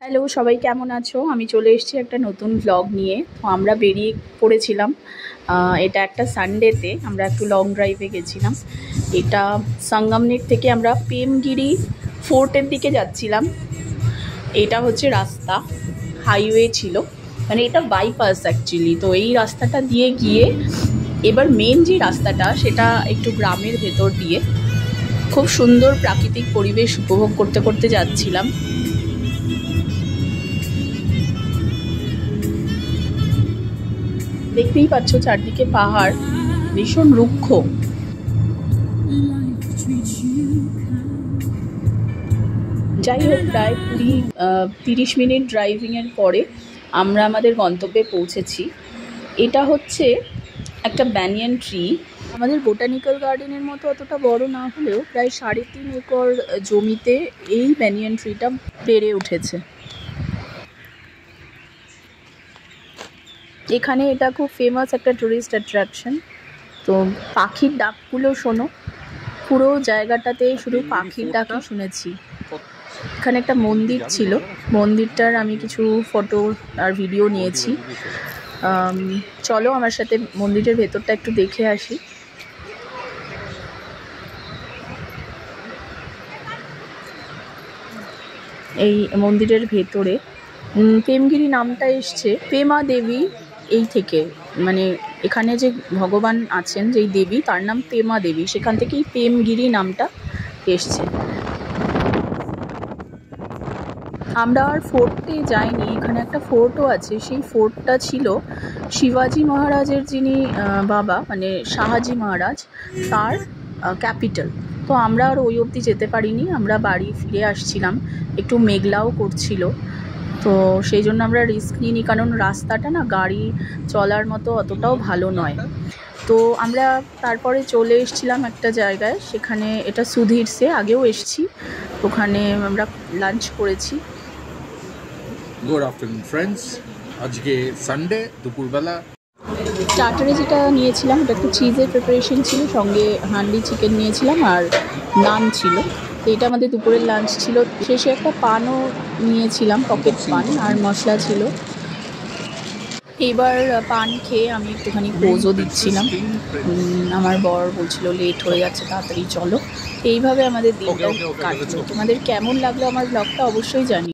Hello, সবাই কেমন আছো? আমি চলে এসেছি একটা নতুন ব্লগ নিয়ে। তো আমরা বেরিয়ে পড়েছিলাম। এটা একটা সানডেতে আমরা একটু লং ড্রাইভে গেছিলাম। এটা সঙ্গমনের থেকে আমরা পেমগিরি ফোর্টের দিকে যাচ্ছিলাম। এটা হচ্ছে রাস্তা, হাইওয়ে ছিল, মানে এটা বাইপাস অ্যাকচুয়ালি। তো এই রাস্তাটা দিয়ে গিয়ে এবার মেন যে রাস্তাটা সেটা একটু গ্রামের ভেতর দিয়ে খুব সুন্দর প্রাকৃতিক পরিবেশ উপভোগ করতে করতে যাচ্ছিলাম। দেখতেই পাচ্ছ চারদিকে পাহাড়, ভীষণ রুক্ষ। যাই হোক, প্রায় 30 মিনিট ড্রাইভিংয়ের পরে আমরা আমাদের গন্তব্যে পৌঁছেছি। এটা হচ্ছে একটা ব্যানিয়ান ট্রি। আমাদের বোটানিক্যাল গার্ডেনের মতো অতটা বড় না হলেও প্রায় 3.5 একর জমিতে এই ব্যানিয়ান ট্রিটা বেড়ে উঠেছে। এখানে এটা খুব ফেমাস একটা টুরিস্ট অ্যাট্রাকশন। তো পাখির ডাকগুলো শোনো, পুরো জায়গাটাতে শুধু পাখির ডাকই শুনেছি। এখানে একটা মন্দির ছিল, মন্দিরটার আমি কিছু ফটো আর ভিডিও নিয়েছি। চলো আমার সাথে মন্দিরের ভেতরটা একটু দেখে আসি। এই মন্দিরের ভেতরে পেমগিরি নামটা এসছে পেমা দেবী এই থেকে, মানে এখানে যে ভগবান আছেন, যেই দেবী তার নাম পেমা দেবী, সেখান থেকেই পেমগিরি নামটা এসছে। আমরা আর ফোর্টে যাইনি, এখানে একটা ফোর্টও আছে। সেই ফোর্টটা ছিল শিবাজি মহারাজের, যিনি বাবা মানে শাহাজি মহারাজ, তার ক্যাপিটাল। তো আমরা আর ওই অবধি যেতে পারিনি, আমরা বাড়ি ফিরে আসছিলাম, একটু মেঘলাও করছিল। তো সেই জন্য আমরা রিস্ক নিইনি, কারণ রাস্তাটা না গাড়ি চলার মতো অতটাও ভালো নয়। তো আমরা তারপরে চলে এসেছিলাম একটা জায়গায়, সেখানে এটা সুধীরসে, আগেও এসেছি, ওখানে আমরা লাঞ্চ করেছি। গুড আফটারনুন ফ্রেন্ডস, আজকে সানডে দুপুরবেলা স্টার্টারে যেটা নিয়েছিলাম ওটা একটু চিজের প্রিপারেশন ছিল, সঙ্গে হান্ডি চিকেন নিয়েছিলাম আর নান ছিল। তো এটা আমাদের দুপুরের লাঞ্চ ছিল। শেষে একটা পানও নিয়েছিলাম, পকেট পান, আর মশলা ছিল। এবার পান খেয়ে আমি একটুখানি পোজও দিচ্ছিলাম। আমার বর বলছিল লেট হয়ে যাচ্ছে, তাড়াতাড়ি চলো। এইভাবে আমাদের দিনটা কাটলো। তোমাদের কেমন লাগলো আমার ব্লগটা অবশ্যই জানি।